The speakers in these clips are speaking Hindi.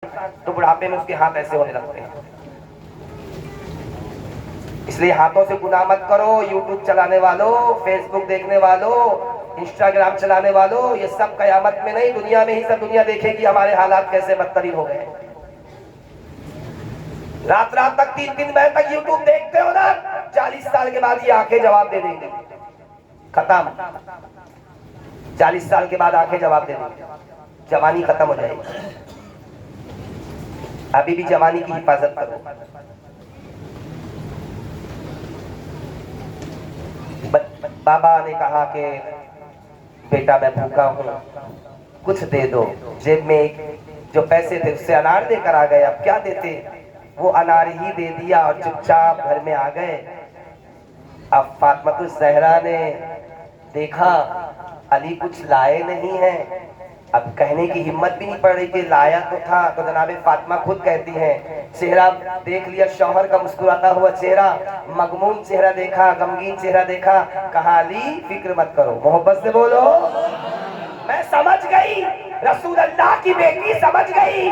तो बुढ़ापे में उसके हाथ ऐसे होने लगते हैं। इसलिए हाथों से गुनाह मत करो। यूट्यूब चलाने वालों, फेसबुक देखने वालों, इंस्टाग्राम चलाने वालों, ये सब कयामत में नहीं, दुनिया में ही सब दुनिया देखेगी हमारे हालात कैसे बदतरीन हो गए। रात रात तक 3-3 बजे तक यूट्यूब देखते हो ना, 40 साल के बाद ये आंखें जवाब दे देंगी। खत्म। 40 साल के बाद आंखें जवाब दे देंगी, जवानी खत्म हो जाएगी। अभी भी जवानी की हिफाजत करो। बाबा ने कहा कि बेटा मैं भूखा हूँ, कुछ दे दो। जेब में एक जो पैसे थे उससे अनार देकर आ गए। अब क्या देते, वो अनार ही दे दिया और चुपचाप घर में आ गए। अब फातिमा ज़हरा ने देखा अली कुछ लाए नहीं है। अब कहने की हिम्मत भी नहीं पड़ रही कि लाया तो था। तो जनाबे फातिमा खुद कहती हैं, चेहरा देख लिया शौहर का मुस्कुराता हुआ चेहरा, मगमूम चेहरा देखा, गमगीन चेहरा देखा। कहा अली फिक्र मत करो, मोहब्बत से बोलो। मैं समझ गई, रसूल अल्लाह की बेटी समझ गई।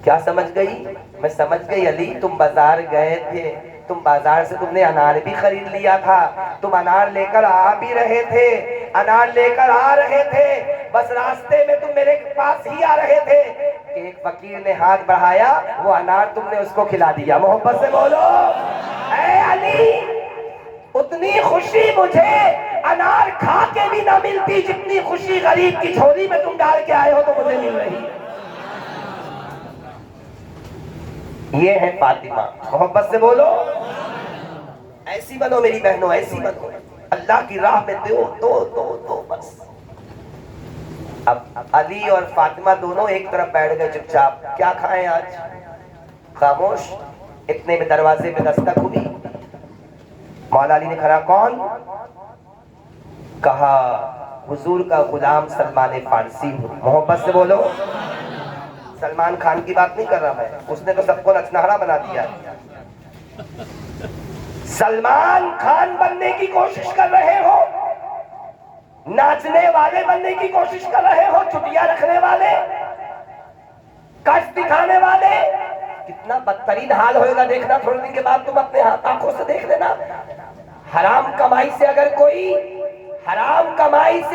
क्या समझ गई? मैं समझ गई अली, तुम बाजार गए थे, तुम बाजार से तुमने अनार भी खरीद लिया था, तुम अनार लेकर आ भी रहे थे, अनार लेकर आ रहे थे, बस रास्ते में तुम मेरे पास ही आ रहे थे कि एक फकीर ने हाथ बढ़ाया, वो अनार तुमने उसको खिला दिया। मोहब्बत से बोलो। ऐ अली, उतनी खुशी मुझे अनार खा के भी ना मिलती जितनी खुशी गरीब की झोली में तुम डाल के आए हो तो मुझे मिल रही है। ये है फातिमा। मोहब्बत से बोलो। ऐसी बनो मेरी बहनों, ऐसी बनो। अल्लाह की राह में दो बस। अब अली और फातिमा दोनों एक तरफ बैठ गए चुपचाप। क्या खाएं आज? खामोश। इतने में दरवाजे पे दस्तक हुई। मौला अली ने खड़ा, कौन? कहा हुजूर का गुलाम सलमान फारसी हूँ। मोहब्बत से बोलो। सलमान खान की बात नहीं कर रहा मैं, उसने तो सबको नचनहारा बना दिया। सलमान खान बनने की कोशिश कर रहे हो, नाचने वाले बनने की कोशिश कर रहे हो, चुटिया रखने वाले, कष्ट दिखाने वाले, कितना बदतरीन हाल होएगा देखना। थोड़े दिन के बाद तुम अपने आंखों से देख लेना। हराम कमाई से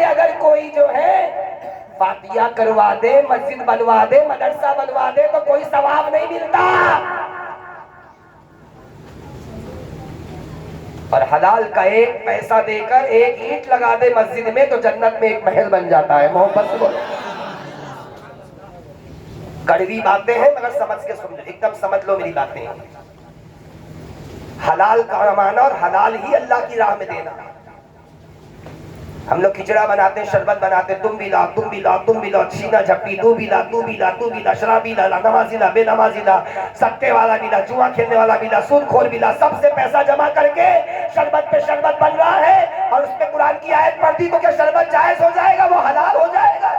अगर कोई जो है फातिया करवा दे, मस्जिद बनवा दे, मदरसा बनवा दे तो कोई सवाब नहीं मिलता। और हलाल का एक पैसा देकर एक ईंट लगा दे मस्जिद में तो जन्नत में एक महल बन जाता है। मोहब्बत से बोलो। कड़वी बातें हैं मगर समझ के सुन लो, एकदम समझ लो मेरी बातें। हलाल का कमाना और हलाल ही अल्लाह की राह में देना। हम लोग खिचड़ा बनाते हैं, शरबत बनाते हैं, तुम भी ला, छीना झप्पी, तू भी ला, शराबी ला, नमाजी ला, बेनमाजी ला, सट्टे वाला भी ला, जुआ खेलने वाला भी ला, सूदखोर भी ला, सबसे पैसा जमा करके शरबत पे शरबत बन रहा है और उसपे कुरान की आयत पढ़ दी तो क्या शरबत जायज हो जाएगा? वो हलाल हो जाएगा।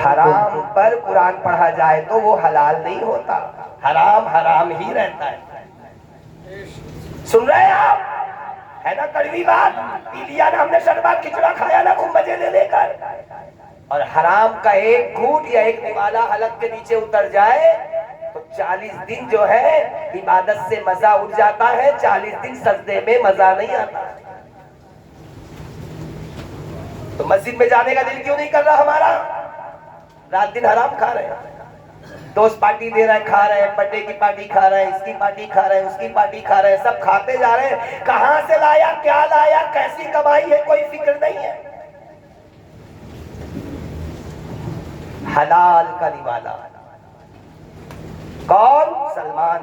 हराम पर कुरान पढ़ा जाए तो वो हलाल नहीं होता, हराम हराम ही रहता है। सुन रहे हैं आप? है ना कड़वी बात? पी लिया ना हमने शरबत, खिचड़ा खाया ना खूब मजे ले लेकर, और हराम का एक घूंट या एक निवाला हलक के नीचे उतर जाए तो 40 दिन जो है इबादत से मजा उठ जाता है, 40 दिन सजदे में मजा नहीं आता। तो मस्जिद में जाने का दिल क्यों नहीं कर रहा हमारा? रात दिन हराम खा रहे हैं, दोस्त पार्टी दे रहा है, खा रहे हैं, बर्थडे की पार्टी खा रहे हैं, इसकी पार्टी खा रहे हैं, उसकी पार्टी खा रहे हैं, सब खाते जा रहे हैं। कहां से लाया, क्या लाया, कैसी कमाई है, कोई फिक्र नहीं है। हलाल का निवाला कौन? सलमान।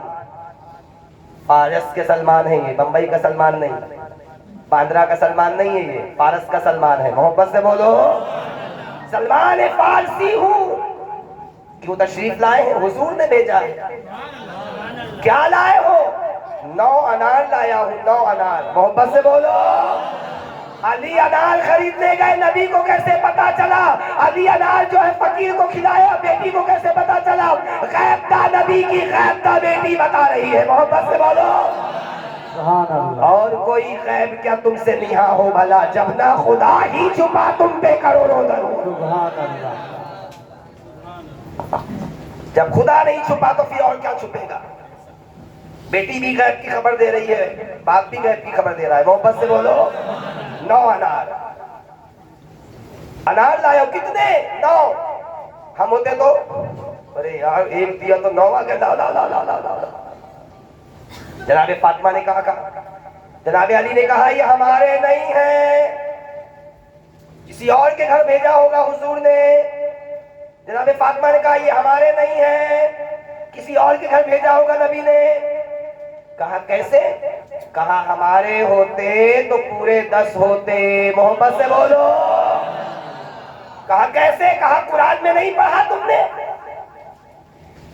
फारस के सलमान है ये, बंबई का सलमान नहीं, बांद्रा का सलमान नहीं है ये, फारस का सलमान है। मोहब्बत से बोलो। सलमान फारसी हूँ। क्यों तशरीफ लाए हैं? हुजूर ने भेजा है। क्या लाए हो? 9 अनार लाया हूँ, 9 अनार। मोहब्बत से बोलो। अली अनार खरीदने गए, नबी को कैसे पता चला? अली अनार जो है फकीर को खिलाया, बेटी को कैसे पता चला? गैबता नबी की गैबता बेटी बता रही है। मोहब्बत से बोलो। और कोई गैब क्या तुमसे निहा हो भला, जब ना खुदा ही छुपा तुम पे करोड़ों दरूद। जब खुदा नहीं छुपा तो फिर और क्या छुपेगा। बेटी भी गैब की खबर दे रही है, बाप भी गैब की खबर दे रहा है। मोहब्बत से बोलो। 9 अनार, अनार लाए हो कितने? 9। हम होते तो अरे यार एक दिया तो 9 आ गया, ला ला ला ला ला ला। जनाबे फातिमा ने कहा, जनाबे अली ने कहा ये हमारे नहीं है, किसी और के घर भेजा होगा हुजूर ने। जनाबे फातिमा ने कहा ये हमारे नहीं है, किसी और के घर भेजा होगा नबी ने। कहा कैसे? कहा हमारे होते तो पूरे 10 होते। मोहब्बत से बोलो। कहा कैसे? कहा कुरान में नहीं पढ़ा तुमने?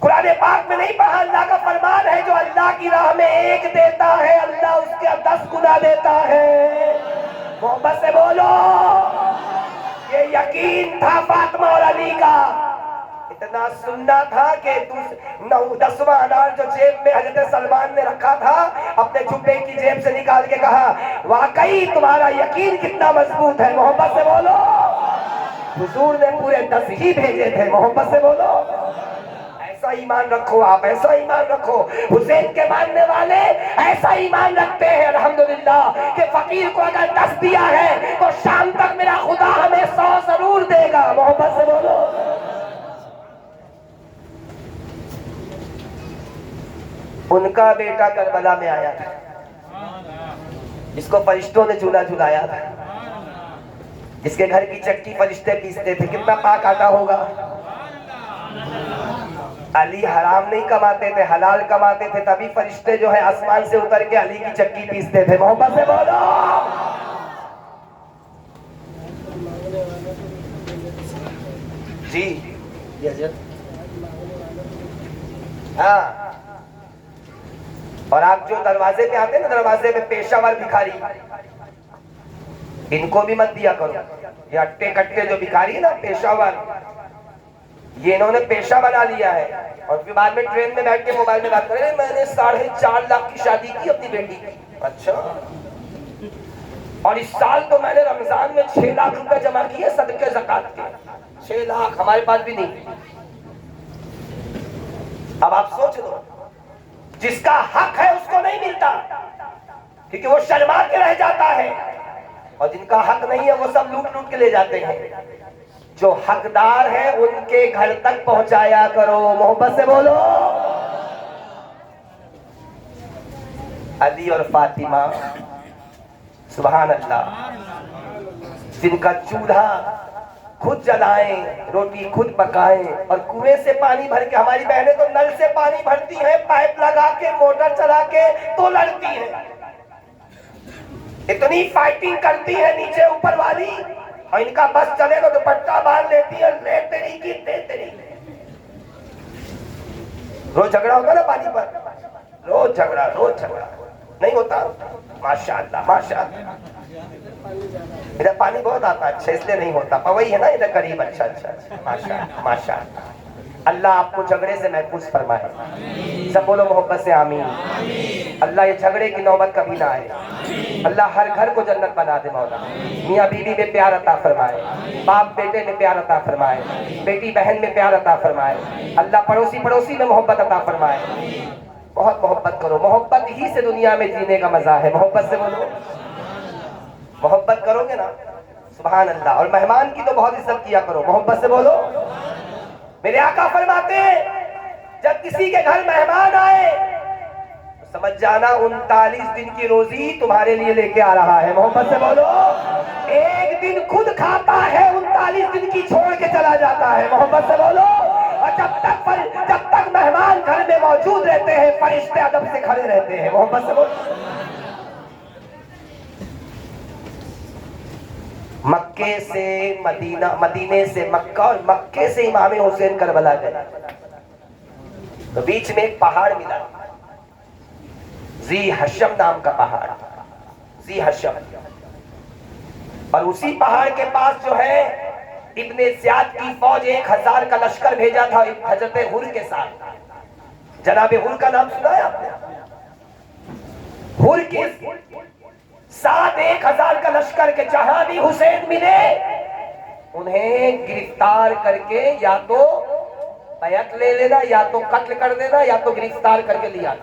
कुरान पाक में नहीं पढ़ा? अल्लाह का फरमान है जो अल्लाह की राह में एक देता है अल्लाह उसके 10 गुना देता है। मोहब्बत से बोलो। ये यकीन था फातिमा और अली का, इतना सुनना था कि 10वां अनार जो जेब में हजरत सलमान ने रखा था अपने जुब्बे की जेब से निकाल के कहा वाकई तुम्हारा यकीन कितना मजबूत है। मोहब्बत से बोलो। हुजूर ने पूरे 10 ही भेजे थे। मोहब्बत से बोलो। ऐसा ईमान रखो आप, ऐसा ईमान रखो। हुसैन के मानने वाले ऐसा ईमान रखते हैं अल्हम्दुलिल्लाह कि फकीर को अगर 10 दिया है तो शाम तक मेरा खुदा हमें 100 जरूर देगा। मोहब्बत से बोलो। उनका बेटा करबला में आया था, जिसको फरिश्तों ने झूला झुलाया था, जिसके घर की चक्की फरिश्ते पीसते थे। कितना पाक आटा होगा। अली हराम नहीं कमाते थे, हलाल कमाते थे, तभी फरिश्ते जो है आसमान से उतर के अली की चक्की पीसते थे। मोहब्बत से बोलो। जी हाँ। और आप जो दरवाजे पे आते हैं ना, दरवाजे पे पेशावर भिखारी, इनको भी मत दिया करो। ये अट्टे कट्टे जो भिखारी है ना पेशावर, ये इन्होंने पेशा बना लिया है। और फिर बाद में ट्रेन में बैठ के मोबाइल में बात करें मैंने 4.5 लाख की शादी की अपनी बेटी की। अच्छा, और इस साल तो मैंने रमजान में 6 लाख रुपए जमा किए सदके ज़कात के। 6 लाख हमारे पास भी नहीं। अब आप सोच लो, जिसका हक है उसको नहीं मिलता क्योंकि वो शर्मा के रह जाता है, और जिनका हक नहीं है वो सब लूट लूट के ले जाते हैं। जो हकदार है उनके घर तक पहुंचाया करो। मोहब्बत से बोलो। अली और फातिमा सुभान अल्लाह, जिनका चूल्हा खुद जलाएं, रोटी खुद पकाएं और कुएं से पानी भर के, हमारी बहनें तो नल से पानी भरती हैं, पाइप लगा के मोटर चला के तो लड़ती हैं, इतनी फाइटिंग करती है नीचे ऊपर वाली, और इनका बस चले तो दुपट्टा बांध लेती है। ले तेरी की दे तेरी। रोज झगड़ा होता ना पानी पर, रोज झगड़ा नहीं होता। माशाअल्लाह माशाअल्लाह। इधर पानी बहुत आता है, अच्छा इसलिए नहीं होता। पवई है ना इधर करीब। अच्छा माशाअल्लाह माशाअल्लाह। अल्लाह आपको झगड़े से महफूज फरमाए। सब बोलो मोहब्बत से आमीन। अल्लाह ये झगड़े की नौबत कभी ना आए। अल्लाह हर घर को जन्नत बना दे मौला। मियाँ बीवी में प्यार अता फरमाए, बाप बेटे में प्यार अता फरमाए, बेटी बहन में प्यार अता फरमाए। अल्लाह पड़ोसी पड़ोसी में मोहब्बत अता फरमाए। बहुत मोहब्बत करो, मोहब्बत ही से दुनिया में जीने का मजा है। मोहब्बत से बोलो। मोहब्बत करोगे ना सुभान अल्लाह। और मेहमान की तो बहुत इज्जत किया करो। मोहब्बत से बोलो। मेरे आका फरमाते हैं जब किसी के घर मेहमान आए तो समझ जाना 39 दिन की रोजी तुम्हारे लिए लेके आ रहा है। मोहब्बत से बोलो। एक दिन खुद खाता है, 39 दिन की छोड़ के चला जाता है। मोहब्बत से बोलो। और जब तक मेहमान घर में मौजूद रहते हैं फरिश्ते अदब से खड़े रहते हैं। मोहब्बत से बोलो। मक्के से मदीना, मदीने से मक्का और मक्के से इमाम हुसैन करबला गए तो बीच में एक पहाड़ मिला, जी हशम नाम का पहाड़, जी हशम। और उसी पहाड़ के पास जो है इब्ने ज़ियाद की फौज 1000 का लश्कर भेजा था हजरत हुर के साथ। जनाबे हुर का नाम सुना है आपने? हुर की 7,000 का लश्कर के जहां भी हुसैन मिले उन्हें गिरफ्तार करके या तो बैत ले लेना, या तो कत्ल कर देना, या तो गिरफ्तार करके लिया।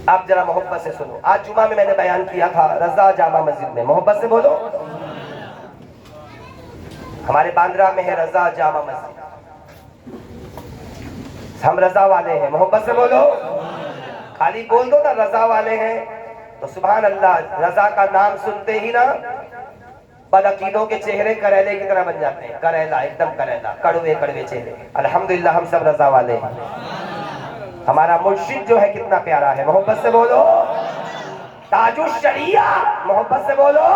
आप जरा मोहब्बत से सुनो। आज जुमा में मैंने बयान किया था रजा जामा मस्जिद में, मोहब्बत से बोलो। हमारे बांद्रा में है रजा जामा मस्जिद, हम रजा वाले हैं, मोहब्बत से बोलो। खाली बोल दो ना रजा वाले हैं तो सुभान अल्लाह। रजा का नाम सुनते ही ना बदअकीदों के चेहरे करेले की तरह बन जाते हैं, करेला, एकदम करेला, कड़वे कड़वे चेहरे। अल्हम्दुलिल्लाह हम सब रजा वाले हैं। हमारा मुर्शिद जो है कितना प्यारा है, मोहब्बत से बोलो। ताजुश शरिया, मोहब्बत से बोलो।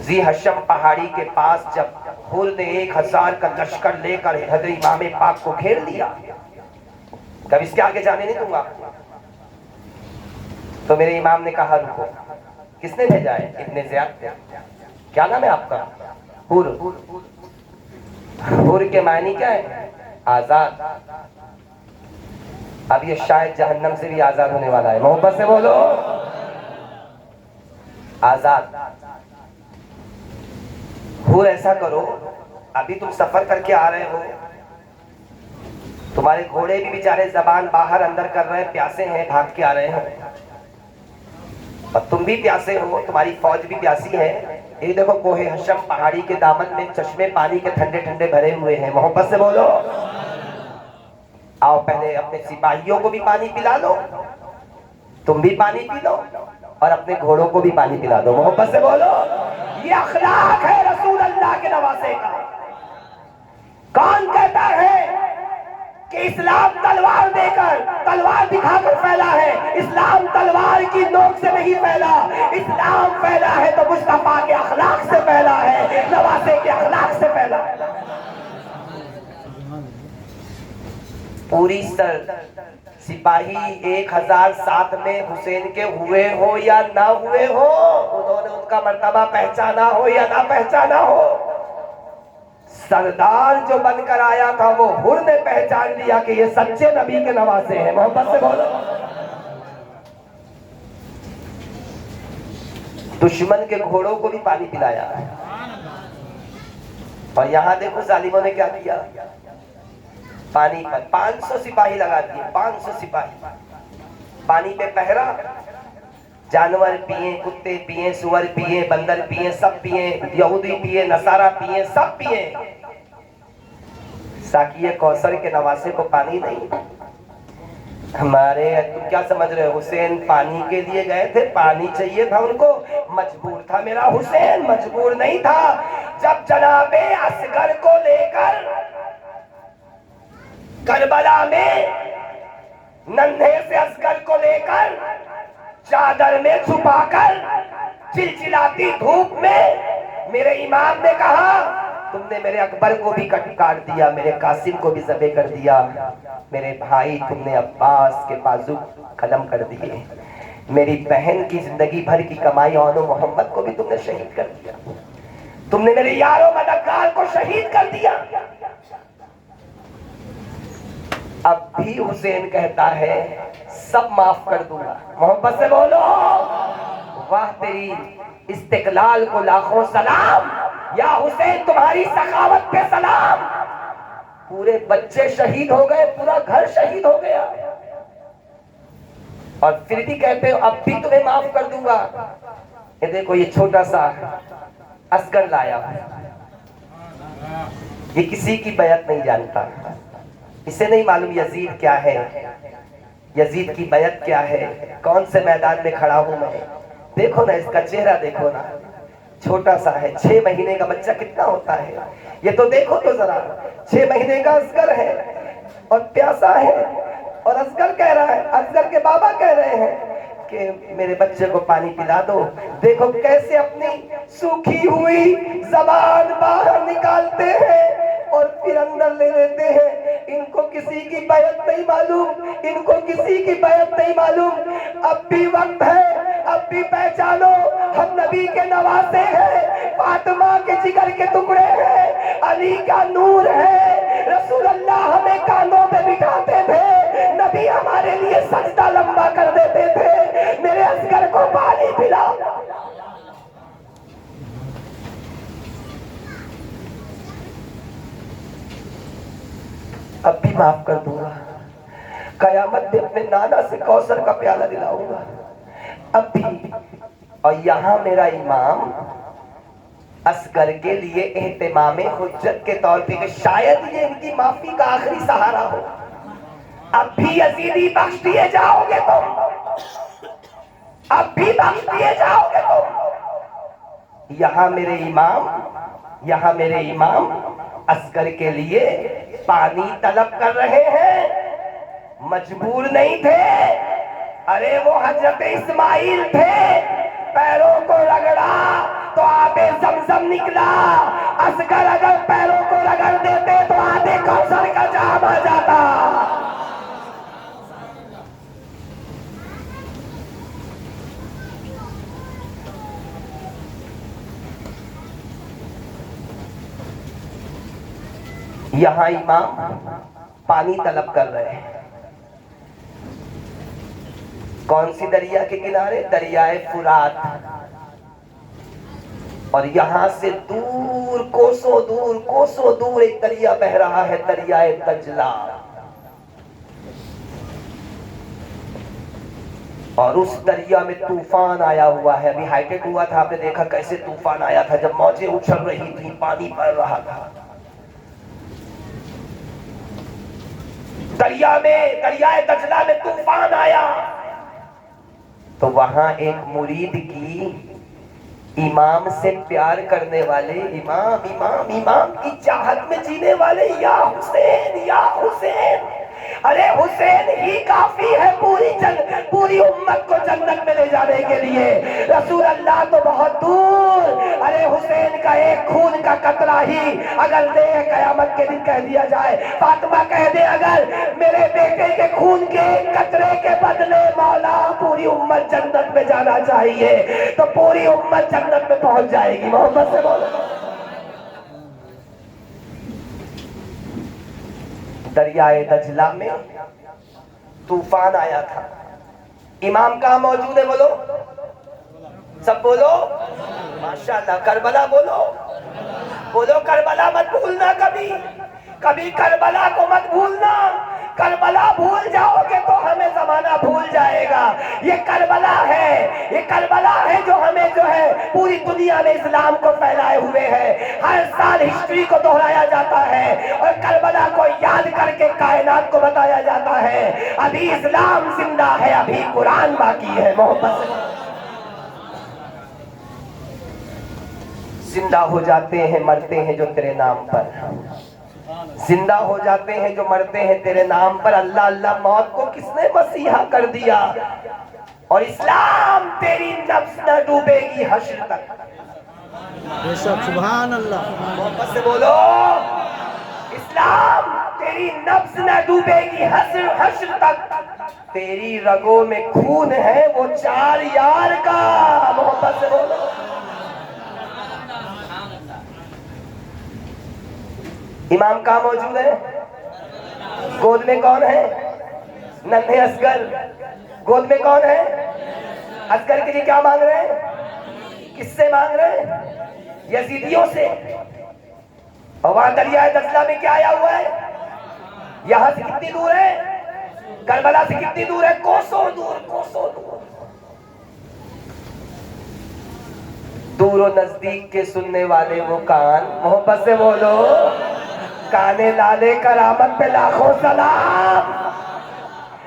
जी हशम पहाड़ी के पास जब हुर ने 1,000 का लश्कर लेकर हज़रत इमाम पाक को घेर लिया, कब इसके आगे जाने नहीं दूंगा, तो मेरे इमाम ने कहा रुको। किसने भेजा है? Ibn Ziyad. क्या नाम है आपका? हुर। हुर के मायने क्या है? आजाद। अब ये शायद जहन्नम से भी आजाद होने वाला है, मोहब्बत से बोलो। आजाद। हुर ऐसा करो, अभी तुम सफर करके आ रहे हो, तुम्हारे घोड़े भी बेचारे जबान बाहर अंदर कर रहे हैं, प्यासे हैं, भाग के आ रहे हैं, और तुम भी प्यासे हो, तुम्हारी फौज भी प्यासी है। ये देखो कोहे हशम पहाड़ी के दामन में चश्मे पानी के ठंडे ठंडे भरे हुए हैं, मोहब्बत से बोलो। आओ पहले अपने सिपाहियों को भी पानी पिला लो, तुम भी पानी पी लो, और अपने घोड़ों को भी पानी पिला दो, मोहब्बत से बोलो। ये अखलाक है रसूल अल्लाह के नवासे का। कौन कहता है कि इस्लाम तलवार देकर, तलवार दिखाकर फैला है? इस्लाम तलवार की नोक से नहीं फैला, इस्लाम फैला है तो मुस्तफा के अखलाक से फैला है, नवासे के अखलाक से फैला है। पूरी सर सिपाही 1,000 साथ में हुसैन के हुए हो या ना हुए हो, उन्होंने उनका मर्तबा पहचाना हो या ना पहचाना हो, सरदार जो बनकर आया था वो हुर ने पहचान लिया कि ये सच्चे नबी के नवासे हैं, मोहब्बत से बोलो। दुश्मन के घोड़ों को भी पानी पिलाया, और यहां देखो जालिमों ने क्या किया, पानी पर 500 सिपाही लगा दिए, 500 सिपाही पानी पे पहरा। जानवर पिए, कुत्ते पिए, सुअर पिए, बंदर पिए, सब पिए, यहूदी पिए, नसारा पिए, सब पिए, साकिए कौसर के नवासे को पानी नहीं। हमारे तुम क्या समझ रहे हो? हुसैन पानी के लिए गए थे, पानी चाहिए था उनको, मजबूर था मेरा हुसैन, मजबूर नहीं था। जब जनाबे असगर को लेकर करबला में नन्हे से असगर को लेकर चादर में छुपाकर चिलचिलाती धूप में मेरे इमाम ने कहा तुमने मेरे अकबर को भी काट दिया, मेरे कासिम को भी ज़बे कर दिया, मेरे भाई तुमने अब्बास के बाजू कलम कर दिए, मेरी बहन की जिंदगी भर की कमाई औनो मोहम्मद को भी तुमने शहीद कर दिया, तुमने मेरे यारों मददगार को शहीद कर दिया। अब भी हुसैन कहता है सब माफ कर दूंगा, मोहब्बत से बोलो। वाह तेरी इस्तिकलाल को लाखों सलाम, या हुसैन तुम्हारी सखावत पे सलाम। पूरे बच्चे शहीद हो गए, पूरा घर शहीद हो गया, और फिर भी कहते हो अब भी तुम्हें माफ कर दूंगा। ये देखो ये छोटा सा असगर लाया, ये किसी की बैत नहीं जानता, इसे नहीं मालूम यजीद क्या है, यजीद की बैत क्या है, कौन से मैदान में खड़ा हूं मैं। देखो ना इसका चेहरा, देखो ना छोटा सा है, 6 महीने का बच्चा कितना होता है, ये तो देखो तो जरा, 6 महीने का असगर है और प्यासा है, और असगर कह रहा है, असगर के बाबा कह रहे हैं कि मेरे बच्चे को पानी पिला दो। देखो कैसे अपनी सूखी हुई जबान बाहर निकालते हैं और फिर अंदर ले लेते हैं। इनको किसी की बैत नहीं मालूम, इनको किसी की बैत नहीं मालूम। अब भी वक्त है, अब भी पहचानो, हम नबी के नवासे हैं, फातिमा के जिगर के टुकड़े हैं, अली का नूर है। रसूल अल्लाह हमें कांधों पे बिठाते थे, नबी हमारे लिए सजदा लंबा कर देते थे। मेरे असगर को पानी पिलाओ। अब भी माफ कर दूंगा, कयामत में अपने नाना से कौसर का प्याला दिलाऊंगा, अब भी। और यहाँ मेरा इमाम असगर के लिए एहतिमाम हुज्जत के तौर पे कि शायद ये इनकी माफी का आखिरी सहारा हो, अब भी यजीदी बख्श दिए जाओगे तुम, अब भी बख्श दिए जाओगे तुम। यहाँ मेरे इमाम, यहाँ मेरे इमाम असगर के लिए पानी तलब कर रहे हैं, मजबूर नहीं थे। अरे वो हजरत इस्माइल थे, पैरों को रगड़ा तो आबे ज़मज़म निकला। असगर अगर पैरों को रगड़ देते तो आधे कौसर का जाम आ जाता। यहाँ इमाम पानी तलब कर रहे हैं, कौन सी दरिया के किनारे? दरियाए फुरात। और यहां से दूर कोसों दूर एक दरिया बह रहा है, दरियाए दजला। और उस दरिया में तूफान आया हुआ है। अभी हाईटेक हुआ था, आपने देखा कैसे तूफान आया था, जब मौजें उछल रही थी, पानी बढ़ रहा था। दरिया में, दरियाए दजला में तूफान आया तो वहां एक मुरीद की इमाम से प्यार करने वाले, इमाम की चाहत में जीने वाले, या हुसैन, या हुसैन। अरे हुसैन ही काफी है पूरी उम्मत को जन्नत में ले जाने के लिए। रसूल अल्लाह तो बहुत दूर। अरे हुसैन का एक खून का कतरा ही अगर दे कयामत के दिन कह दिया जाए, फातिमा कह दे अगर मेरे बेटे के खून के कतरे के बदले मौला पूरी उम्मत जन्नत में जाना चाहिए, तो पूरी उम्मत जन्नत में पहुंच जाएगी। मोहब्बत से बोलो। दरियाए दजला में तूफान आया था, इमाम कहाँ मौजूद है? बोलो, सब बोलो माशाल्लाह। करबला बोलो, बोलो करबला मत भूलना, कभी कभी करबला को मत भूलना। करबला भूल जाओगे तो हमें जमाना भूल जाएगा। ये करबला है, ये करबला है जो हमें जो है पूरी दुनिया में इस्लाम को फैलाए हुए है। हर साल हिस्ट्री को दोहराया जाता है और करबला को याद करके कायनात को बताया जाता है। अभी इस्लाम जिंदा है, अभी कुरान बाकी है। मोहब्बत से जिंदा हो जाते हैं, मरते हैं जो तेरे नाम पर, जिंदा हो जाते हैं जो मरते हैं तेरे नाम पर। अल्लाह अल्लाह मौत को किसने मसीहा कर दिया? और इस्लाम तेरी नफ्स न डूबेगी हश्र तक। सुभान अल्लाह। मोहब्बत से बोलो, इस्लाम तेरी नफ्स न डूबेगी हश्र तक। तेरी रगों में खून है वो चार यार का। मोहब्बत से बोलो। इमाम कहाँ मौजूद है? गोद में कौन है? नन्हे असगर। गोद में कौन है? असगर के लिए क्या मांग रहे हैं? किससे मांग रहे हैं? यजीदियों से। और वहां दरियाए दजला में क्या आया हुआ है? यहां से कितनी दूर है? करबला से कितनी दूर है? कोसों दूर, कोसों दूर। दूर और नजदीक के सुनने वाले वो कान, मोहब्बत से बोलो, काने लाले करामत पे लाखों सलाम।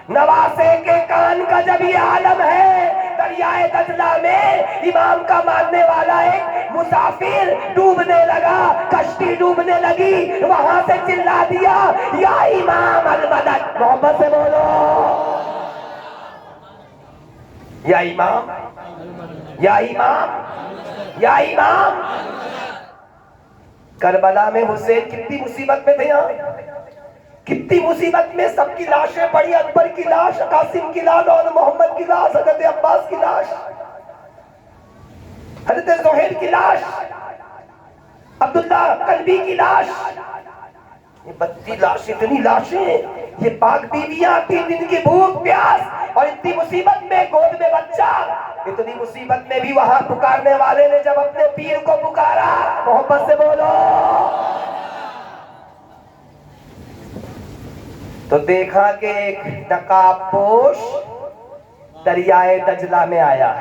नवासे के कान का जब ये आलम है, दरियाए दजला में इमाम का मानने वाला एक मुसाफिर डूबने लगा, कश्ती डूबने लगी, वहां से चिल्ला दिया, या इमाम अल मदद। मोहब्बत से बोलो, या इमाम, या इमाम, या इमाम। करबला में हुसैन कितनी मुसीबत में थे, यहाँ कितनी मुसीबत में सबकी लाशें पड़ी, अकबर की लाश, कासिम की लाश और मोहम्मद की लाश, हजरत अब्बास की लाश, हजरत जोहेर की लाश, अब्दुल्ला कल्बी की लाश, ये 32 लाश, इतनी लाशें, ये पाक बीवियां, 3 दिन की भूख प्यास और इतनी मुसीबत में गोद में बच्चा। इतनी मुसीबत में भी वहां पुकारने वाले ने जब अपने पीर को पुकारा, मोहब्बत से बोलो, तो देखा कि एक नकाबपोश दरियाए दजला में आया।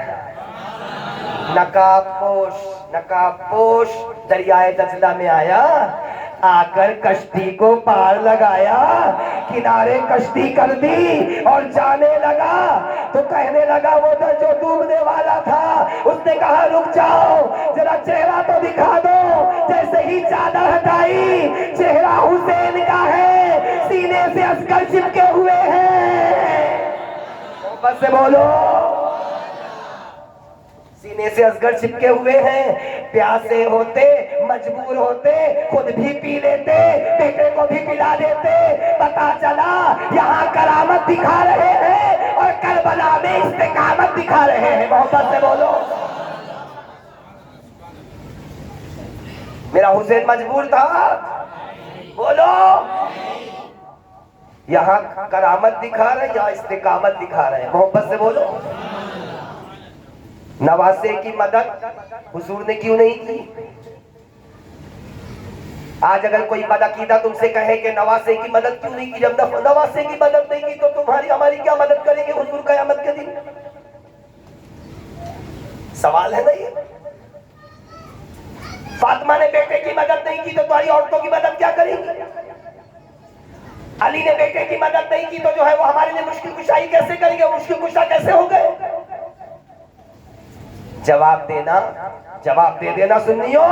नकाबपोश दरियाए दजला में आया, आकर कश्ती को पार लगाया, किनारे कश्ती कर दी और जाने लगा। तो कहने लगा वो जो डूबने वाला था, उसने कहा रुक जाओ, जरा चेहरा तो दिखा दो। जैसे ही चादर हटाई, चेहरा हुसैन का है, सीने से अस्कर चिपके हुए हैं। बस से बोलो, सीने से असगर चिपके हुए हैं। प्यासे होते, मजबूर होते, खुद भी पी लेते, बेटे को भी पिला देते। पता चला यहाँ करामत दिखा रहे हैं और करबला में इस्तेकामत दिखा रहे हैं। मोहब्बत से बोलो, मेरा हुसैन मजबूर था, बोलो, यहाँ करामत दिखा रहे हैं, यहाँ इस्तेकामत दिखा रहे हैं। मोहब्बत से बोलो, नवासे की मदद हुजूर ने क्यों नहीं की? आज अगर कोई बदअकीदा तुमसे कहे कि नवासे की मदद क्यों नहीं की, जब नवासे की मदद नहीं की तो तुम्हारी हमारी क्या मदद करेंगे हुजूर क़यामत के दिन? सवाल है ना ये। फातिमा ने बेटे की मदद नहीं की तो तुम्हारी औरतों की मदद क्या करेंगी? अली ने बेटे की मदद नहीं की तो जो है वो हमारे लिए मुश्किल कुशाई कैसे करेंगे? मुश्किल कुशा कैसे हो गए? जवाब दे देना सुन्नियों,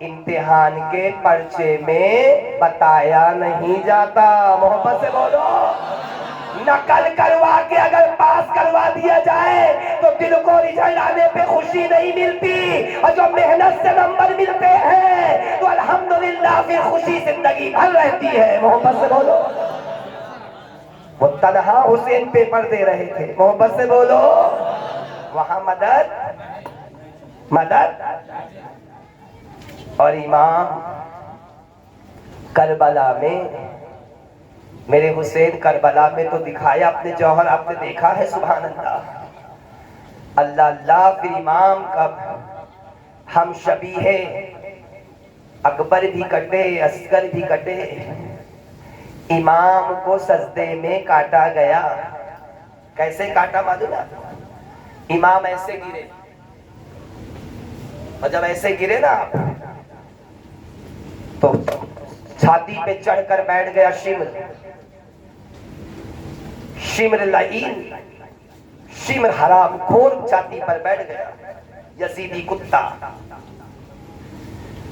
इम्तिहान के पर्चे में बताया नहीं जाता। मोहब्बत से बोलो, नकल करवा के अगर पास करवा दिया जाए तो दिल को रिजल्ट आने पे खुशी नहीं मिलती, और जो मेहनत से नंबर मिलते हैं तो अल्हम्दुलिल्लाह फिर खुशी जिंदगी भर रहती है। मोहब्बत से बोलो, वो तन्हा हुसैन पेपर दे रहे थे। मोहब्बत से बोलो, वहां मदद और इमाम करबला में, मेरे हुसैन करबला में तो दिखाया अपने जौहर, आपने देखा है। सुभान अल्लाह, अल्लाह अल्लाह। फिर इमाम का हम शबीहे अकबर भी कटे, असगर भी कटे। इमाम को सजदे में काटा गया। कैसे काटा मालूम है? इमाम ऐसे गिरे, और जब ऐसे गिरे ना तो छाती पे चढ़कर बैठ गया शिम्र लईन, शिम्र हराम खोर छाती पर बैठ गया, यजीदी कुत्ता।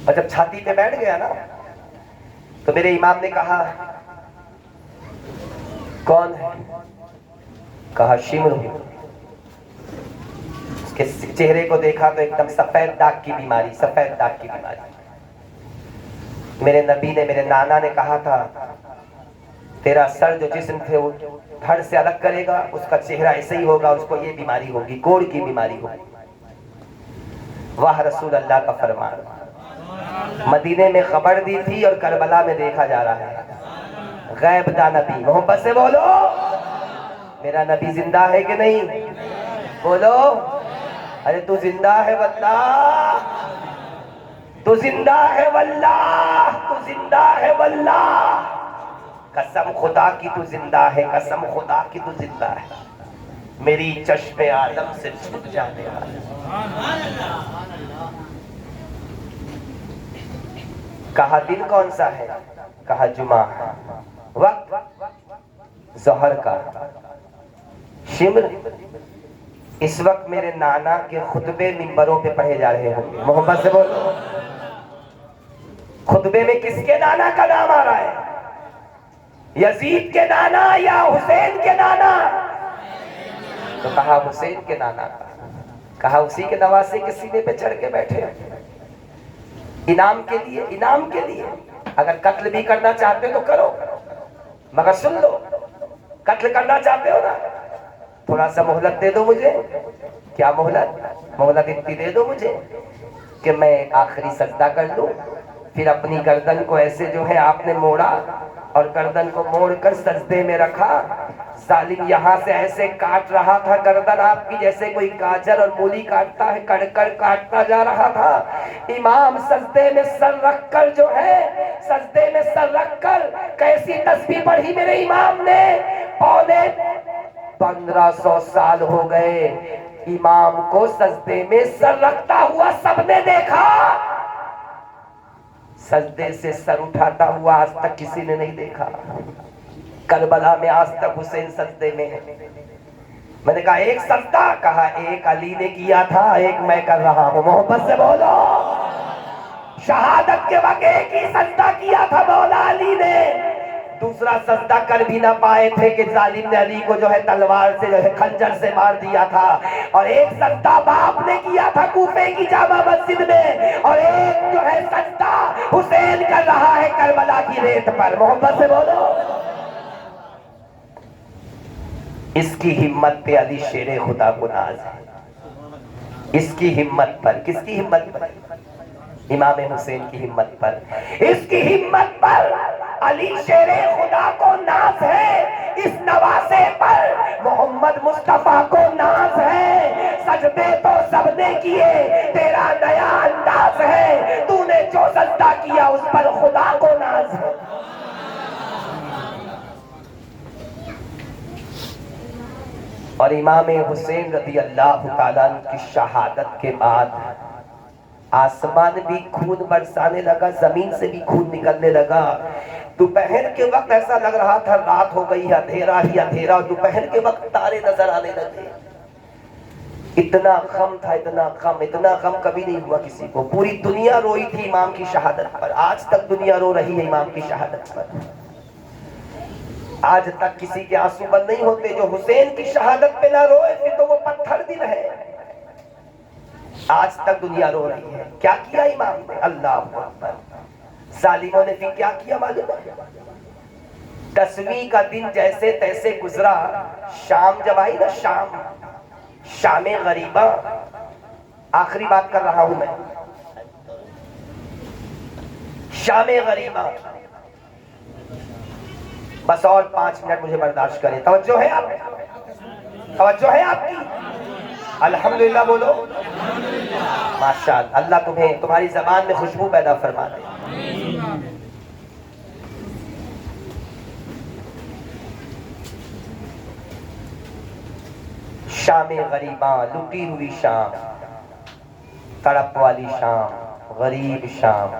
और जब छाती पे बैठ गया ना तो मेरे इमाम ने कहा कौन है? कहा शिम्र। उसके चेहरे को देखा तो एकदम सफेद दाग की बीमारी, सफेद दाग की बीमारी। मेरे नबी ने, मेरे नाना ने कहा था तेरा सर जो जिस्म थे वो धड़ से अलग करेगा, उसका चेहरा ऐसे ही होगा, उसको ये बीमारी होगी, कोढ़ की बीमारी होगी। वाह रसूल अल्लाह का फरमान। मदीने में खबर दी थी और करबला में देखा जा रहा है। गैब दा नबी। मोहब्बत से बोलो, मेरा नबी जिंदा है कि नहीं? बोलो, अरे तू जिंदा है वल्लाह, तू जिंदा है वल्लाह, तू जिंदा है वल्लाह। कसम खुदा की तू जिंदा है, कसम खुदा की तू जिंदा है। मेरी चश्मे आलम से छूट जाने वाला। कहा दिन कौन सा है? कहा जुमा। वक्त ज़ोहर का। शिम्र इस वक्त मेरे नाना के खुतबे मिंबरों पे पढ़े जा रहे होंगे। मोहब्बत से बोलो, खुतबे में किसके नाना का नाम आ रहा है? यजीद के नाना या हुसैन के नाना? तो कहा हुसैन के नाना का। कहा उसी के नवासे के सीने पे चढ़ के बैठे इनाम के लिए, इनाम के लिए। अगर कत्ल भी करना चाहते हो तो करो, मगर सुन लो, कत्ल करना चाहते हो ना, थोड़ा सा मोहलत दे दो मुझे। क्या मोहलत? मोहलत इतनी दे दो मुझे कि मैं आखिरी सजदा कर लूं। फिर अपनी गर्दन को ऐसे जो है आपने मोड़ा और गर्दन को मोड़कर सजदे में रखा। जालिम यहाँ से ऐसे काट रहा था गर्दन आपकी जैसे कोई गाजर और मूली काटता है, कड़कड़ काटता जा रहा था। इमाम सजदे में सर रखकर जो है, सजदे में सर रखकर कैसी तस्बीह पढ़ी मेरे इमाम ने। पौने 1500 साल हो गए इमाम को सजदे में सर रखता हुआ सबने देखा, सजदे से सर उठाता हुआ आज तक किसी ने नहीं देखा। करबला में आज तक हुसैन सजदे में है। मैंने कहा एक सजदा, कहा एक अली ने किया था, एक मैं कर रहा हूं। मोहब्बत से बोलो। शहादत के वक्त एक ही सजदा किया था मौला अली ने, दूसरा सजदा कर भी ना पाए थे कि जालिम ने अली को जो है तलवार से जो है खंजर से मार दिया था। और एक सजदा बाप ने किया था कूफे की जामा मस्जिद में, और एक जो है सजदा हुसैन कर रहा है करबला की रेत पर। मोहब्बत से बोलो। इसकी हिम्मत पे अली शेरे खुदा को नाज है। इसकी हिम्मत पर, किसकी हिम्मत पर? इमाम हुसैन की हिम्मत पर, इसकी हिम्मत पर अली शेरे खुदा को नाज है। इस नवासे पर मोहम्मद मुस्तफा को नाज है। सजदे तो सबने किए, तेरा नया अंदाज है, तूने जो सजदा किया उस पर खुदा को नाज है। और इमाम हुसैन रज़ी अल्लाह ताला की शहादत के बाद आसमान भी खून बरसाने लगा, जमीन से भी खून निकलने लगा। दोपहर के वक्त ऐसा लग रहा था रात हो गई, अंधेरा ही अंधेरा, और दोपहर के वक्त तारे नजर आने लगे। इतना गम था, इतना गम, इतना गम कभी नहीं हुआ किसी को। पूरी दुनिया रोई थी इमाम की शहादत पर, आज तक दुनिया रो रही है इमाम की शहादत पर। आज तक किसी के आंसू बंद नहीं होते। जो हुसैन की शहादत पे ना रोए फिर तो वो पत्थर दिल है। आज तक दुनिया रो रही है। क्या किया इमाम ने? अल्लाह अकबर। जालिमों ने फिर क्या किया मालूम है? 10वीं का दिन जैसे तैसे गुजरा, शाम जब आई ना, शामे गरीबा, आखिरी बात कर रहा हूं मैं, शामे गरीबा, बस और 5 मिनट मुझे बर्दाश्त करें। तवज्जो है आप? तवज्जो है आपकी? अल्हम्दुलिल्लाह बोलो। माशाअल्लाह, अल्लाह तुम्हें तुम्हारी जबान में खुशबू पैदा फरमा दे। शामे गरीबा, लुटी हुई शाम, तड़प वाली शाम, गरीब शाम,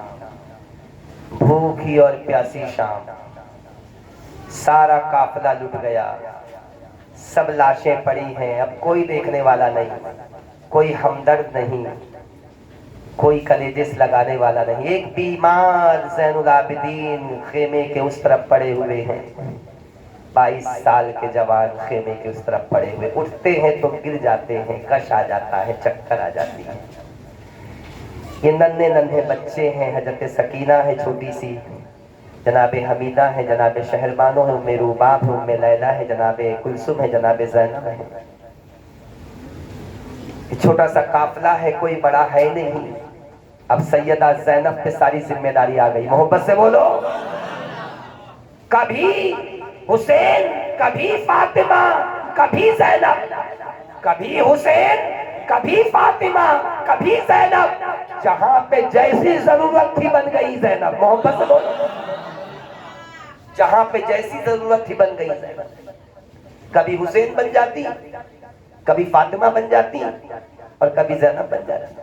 भूखी और प्यासी शाम। सारा काफिला लुट गया, सब लाशें पड़ी हैं, अब कोई देखने वाला नहीं, कोई हमदर्द नहीं, कोई कलेजिस लगाने वाला नहीं। एक बीमार ज़ैनुल आबिदीन खेमे के उस तरफ पड़े हुए हैं, 22 साल के जवान खेमे के उस तरफ पड़े हुए, उठते हैं तो गिर जाते हैं, कश आ जाता है, चक्कर आ जाती है। ये नन्हे नन्हे बच्चे हैं, हजरत सकीना है छोटी सी, जनाबे हमीदा है, जनाबे शहरबानो है, उम्मे रूबाब है, उम्मे लैला है, जनाबे कुलसुम है, जनाबे ज़ैनब है। छोटा सा काफिला है, कोई बड़ा है नहीं। अब सैयदा ज़ैनब पे सारी जिम्मेदारी आ गई। मोहब्बत से बोलो। कभी हुसैन, कभी फातिमा, कभी ज़ैनब, कभी हुसैन, कभी फातिमा, कभी ज़ैनब, जहां पे जैसी जरूरत थी बन गई ज़ैनब। मोहब्बत से बोलो। जहां पे जैसी जरूरत थी बन गई ज़ैनब। कभी हुसैन बन जाती, कभी फातिमा बन जाती, और कभी ज़ैनब बन जाती।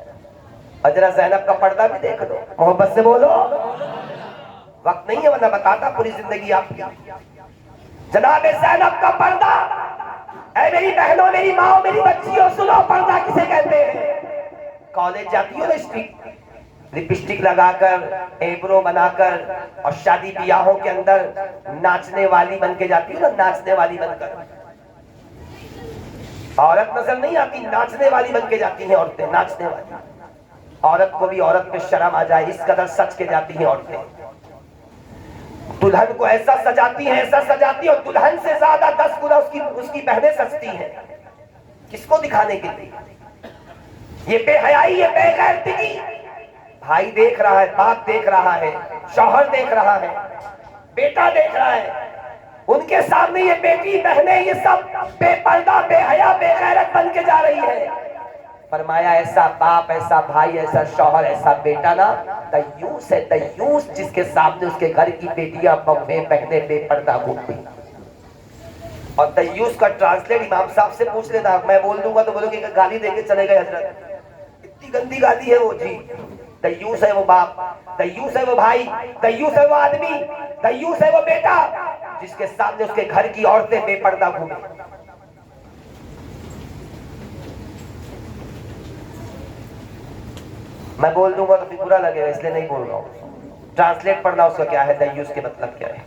और जरा ज़ैनब का पर्दा भी देख लो। मोहब्बत से बोलो। वक्त नहीं है वरना बताता पूरी जिंदगी आपकी। जनाबे ज़ैनब का पर्दा, ऐ मेरी बहनों, मेरी माओ, मेरी बच्चियों, सुनो पर्दा किसे कहते हैं। कॉलेज जाती हो ना, लिपस्टिक लगाकर, एब्रो बनाकर, और शादी ब्याहों के अंदर नाचने वाली बन के जाती हो ना, नाचने वाली बनकर। औरत नजर नहीं आती, नाचने वाली बन के जाती हैं औरतें, नाचने वाली। औरत को भी औरत पे शर्म आ जाए, इस कदर सच के जाती हैं औरतें। दुल्हन को ऐसा सजाती है, ऐसा सजाती है, और दुल्हन से ज्यादा 10 गुना उसकी बहनें सजती हैं। किसको दिखाने के लिए? ये बेहयाई, ये बेगैरती। भाई देख रहा है, बाप देख रहा है, शौहर देख रहा है, बेटा देख रहा है, उनके सामने ये बेटी बहनें ये सब बेपर्दा, बेहया, बेगैरत बन के जा रही है। फरमाया ऐसा बाप, ऐसा भाई, ऐसा शौहर, ऐसा बेटा ना दयूस है, दयूस, जिसके सामने उसके घर की बेटियां बहुएं बहनें बेपर्दा घूमती। और दयूस का ट्रांसलेट इमाम साहब से पूछ लेना, मैं बोल दूंगा तो बोलोगे कि गाली देके चले गए हजरत, इतनी गंदी गाली है वो। जी, दयूस है वो बाप, दयूस है वो भाई, दयूस है वो आदमी, दयूस है वो बेटा, जिसके सामने उसके घर की औरतें बेपर्दा घूमे। मैं बोल दूंगा तो फिर बुरा लगेगा, इसलिए नहीं बोल रहा हूं। ट्रांसलेट पढ़ना उसका क्या है, दयूस के मतलब क्या है,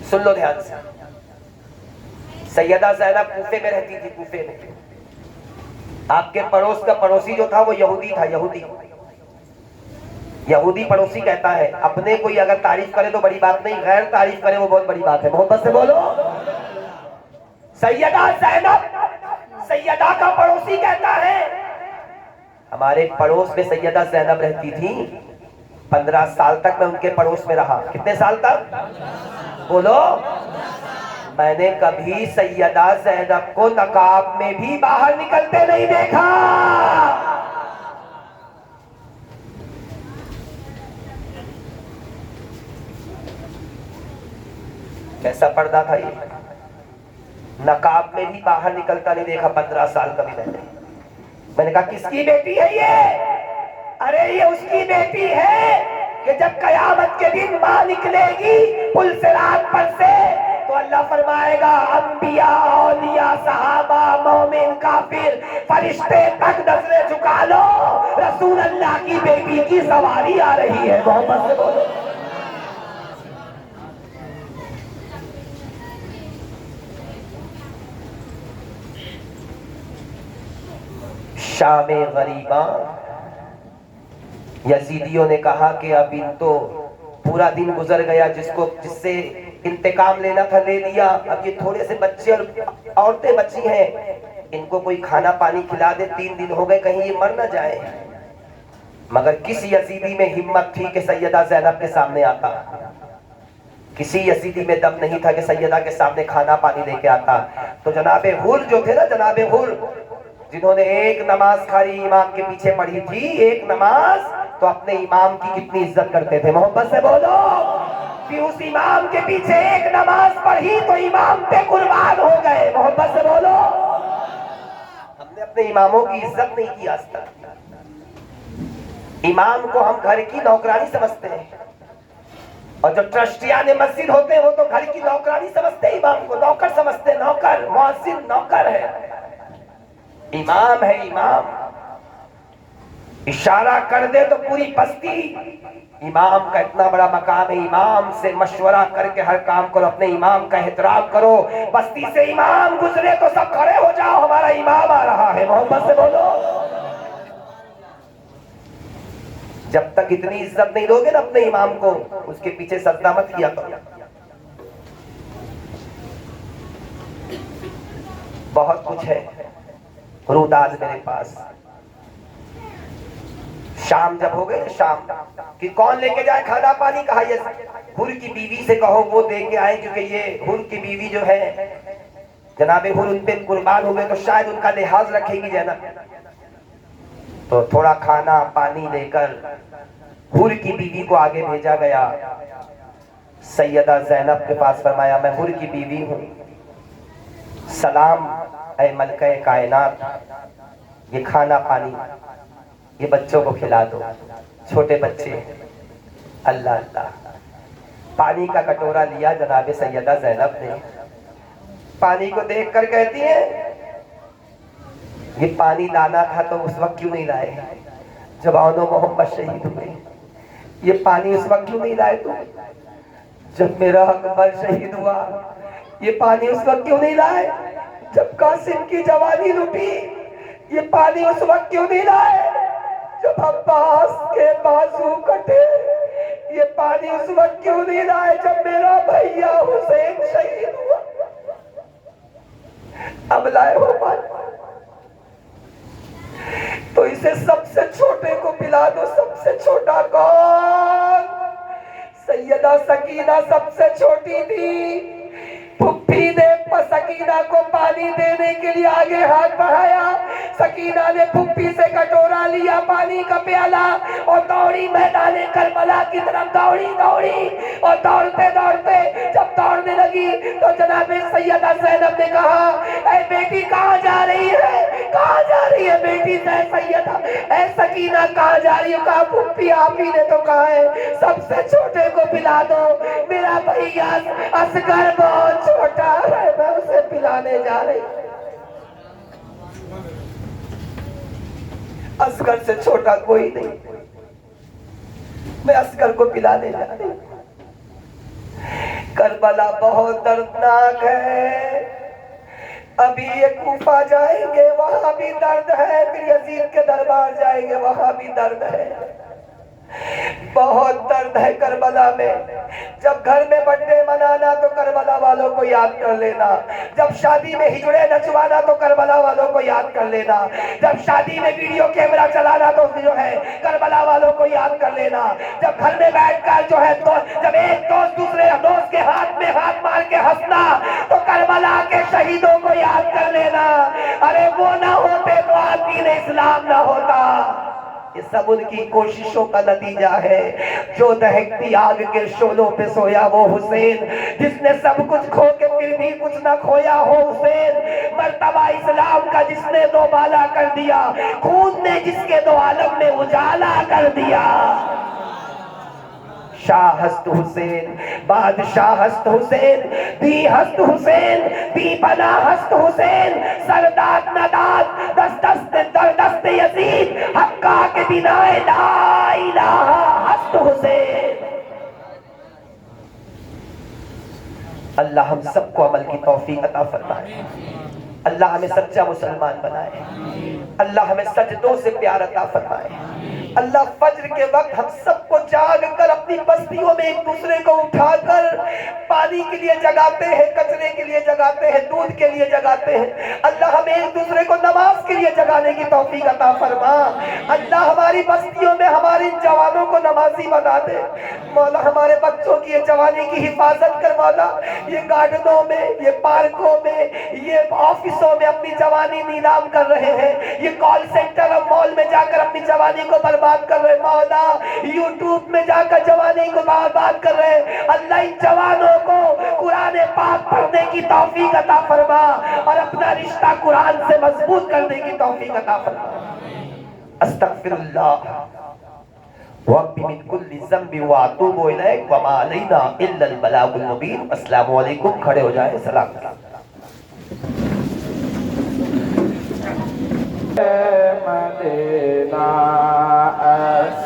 सुन लो ध्यान से। सैयदा ज़ैनब कूफे में रहती थी, कूफे में। आपके पड़ोस का पड़ोसी जो था वो यहूदी था, यहूदी। यहूदी पड़ोसी कहता है, अपने कोई अगर तारीफ करे तो बड़ी बात नहीं, गैर तारीफ करे वो बहुत बड़ी बात है। मोहब्बत से बोलो। सैयदा ज़ैनब, सैयदा का पड़ोसी कहता है, हमारे पड़ोस में सैयदा ज़ैनब रहती थी, 15 साल तक मैं उनके पड़ोस में रहा। कितने साल तक? बोलो। मैंने कभी सैयदा ज़ैनब को नकाब में भी बाहर निकलते नहीं देखा। कैसा पर्दा था ये, नकाब में भी बाहर निकलता नहीं देखा 15 साल का भी मैंने कहा किसकी बेटी है ये? अरे ये उसकी बेटी है कि जब कयामत के दिन मां निकलेगी पुल सिरात पर से, तो अल्लाह फरमाएगा अंबिया, औलिया, सहाबा, मोमिन, काफिर, फरिश्ते तक नजरें झुका लो, रसूल अल्लाह की बेटी की सवारी आ रही है। मोहम्मद से बोलो। शामे गरीबा, यजीदियों ने कहा कि अब इन तो पूरा दिन गुजर गया, जिससे इंतकाम लेना था ले लिया, अब ये थोड़े से बच्चे और औरतें बची हैं, इनको कोई खाना पानी खिला दे, 3 दिन हो गए, कहीं ये मर ना जाए। मगर किस यजीदी में हिम्मत थी कि सैयदा ज़ैनब के सामने आता? किसी यजीदी में दम नहीं था कि सैयदा के सामने खाना पानी लेके आता। तो जनाबे हुर जो थे ना, जनाबे हुर, जिन्होंने एक नमाज खाली इमाम के पीछे पढ़ी थी, एक नमाज, तो अपने इमाम की कितनी इज्जत करते थे। मोहब्बत से बोलो कि उस इमाम के पीछे एक नमाज पढ़ी तो इमाम पे कुर्बान हो गए। मोहब्बत से बोलो। हमने अपने इमामों की इज्जत नहीं की आज तक। इमाम को हम घर की नौकरानी समझते हैं, और जो ट्रस्टियाने मस्जिद होते हैं वो तो घर की नौकरानी समझते हैं, इमाम को नौकर समझते हैं, नौकर, मुअज्जिन नौकर है, इमाम है इमाम। इशारा कर दे तो पूरी बस्ती, इमाम का इतना बड़ा मकाम है। इमाम से मशवरा करके हर काम करो, अपने इमाम का एहतराम करो। बस्ती से इमाम गुजरे तो सब खड़े हो जाओ, हमारा इमाम आ रहा है। मोहब्बत से बोलो। जब तक इतनी इज्जत नहीं दोगे ना अपने इमाम को, उसके पीछे सजदा मत किया करो। बहुत कुछ है रुदाज मेरे पास। शाम जब हो गए, शाम कि कौन लेके जाए खाना पानी, कहा ये हुर की बीवी से कहो वो दे के आए, क्योंकि ये हुर की बीवी जो है जनाबे हुर उन पे कुर्बान हुए तो शायद उनका लिहाज रखेगी जना। तो थोड़ा खाना पानी लेकर हुर की बीवी को आगे भेजा गया। सैयदा ज़ैनब के पास फरमाया, मैं हुर की बीवी हूँ, सलाम ऐ मलके कायनात, ये खाना पानी ये बच्चों को खिला दो, छोटे बच्चे। अल्लाह अल्लाह। पानी का कटोरा लिया जनाबे सैयदा ज़ैनब ने, पानी को देखकर कहती है, ये पानी लाना था तो उस वक्त क्यों नहीं लाए जब औनो मोहम्मद शहीद हुए? ये पानी उस वक्त क्यों नहीं लाए तुम जब मेरा अकबर शहीद हुआ? ये पानी उस वक्त क्यों नहीं लाए जब कासिम की जवानी लुटी? ये पानी उस वक्त क्यों नहीं लाए जब अब्बास के बाजू कटे? ये पानी उस वक्त क्यों नहीं लाए जब मेरा भैया हुसैन शहीद हुआ? अब लाए हो पानी, तो इसे सबसे छोटे को पिला दो। सबसे छोटा कौन? सैयदा सकीना सबसे छोटी थी। फुफ्फी ने सकीना को पानी देने के लिए आगे हाथ बढ़ाया। सकीना ने फुफ्फी से कटोरा लिया, पानी का प्याला, और दौड़ी मैदान करबला की तरफ दौड़ी और दौड़ते दौड़ते जब दौड़ने लगी तो जनाबे सैयदा ज़ैनब ने कहा, ऐ बेटी कहाँ जा रही है? कहाँ जा रही है बेटी? सैयदा ऐ सकीना कहाँ जा रही है? कहा फुफ्फी आप ही ने तो कहा है सबसे छोटे को पिला दो, मेरा भैया असगर बहुत छोटा है, मैं उसे पिलाने जा रही। असगर से छोटा कोई नहीं, मैं असगर को पिलाने जा रही। करबला बहुत दर्दनाक है। अभी ये कूफा जाएंगे वहां भी दर्द है, फिर यजीद के दरबार जाएंगे वहां भी दर्द है। बहुत दर्द है करबला में। जब घर में बर्थडे मनाना तो करबला वालों को याद कर लेना, जब शादी में हिजड़े नचवाना तो करबला वालों को याद कर लेना, जब शादी में वीडियो कैमरा चलाना तो जो है करबला वालों को याद कर लेना, जब घर में बैठकर जो है तो जब एक दोस्त दूसरे दोस्त के हाथ में हाथ मार के हंसना तो करबला के शहीदों को याद कर लेना। अरे वो ना होते तो आज दीन इस्लाम ना होता। ये सब उनकी कोशिशों का नतीजा है। जो दहकती आग के शोलों पे सोया वो हुसैन, जिसने सब कुछ खो के फिर भी कुछ ना खोया हो हुसैन, मर्तबा इस्लाम का जिसने दोबाला कर दिया, खून ने जिसके दो आलम में उजाला कर दिया। शाह हस्त हुसैन, बादशाह हस्त हुसैन, दी हस्त हुसैन, दी बना हस्त हुसैन, सरदार नदात दस्त दस्त यजीद, हक्का के बिना ला इलाहा हस्त हुसैन। अल्लाह हम सबको अमल की तौफीक अता फरमाए। अल्लाह हमें सच्चा मुसलमान बनाए। अल्लाह हमें सजदों से प्यार अता फरमाए। अल्लाह फज्र के वक्त हम सबको जाग कर अपनी बस्तियों में एक दूसरे को उठाकर पानी के लिए जगाते हैं, कचरे के लिए जगाते हैं, दूध के लिए जगाते हैं। अल्लाह हमें एक दूसरे को नमाज के लिए जगाने की तौफीक अता फरमा। अल्लाह हमारी बस्तियों में हमारे जवानों को नमाजी बना दे। मौला हमारे बच्चों की ये जवानी की हिफाजत कर मौला। ये गार्डनों में, ये पार्कों में, ये ऑफिसों में अपनी जवानी नीलाम कर रहे हैं, ये कॉल सेंटर और मॉल में जाकर अपनी जवानी को बर्बाद कर रहे हैं। मौला यूट्यूब में जाकर जवानी को बर्बाद कर रहे हैं। अल्लाह इन जवानों को कुरान पाक पढ़ने की तौफीक अता फरमा और अपना रिश्ता कुरान से मजबूत करने की तौफीक अता फरमा। अस्तगफिरुल्लाह वक़्बी मिन कुल्ली ज़ंबि व अतूबु इलैक व मा अलैना इल्लल बलागुल मुबीन। अस्सलामु अलैकुम। खड़े हो जाए, सलाम।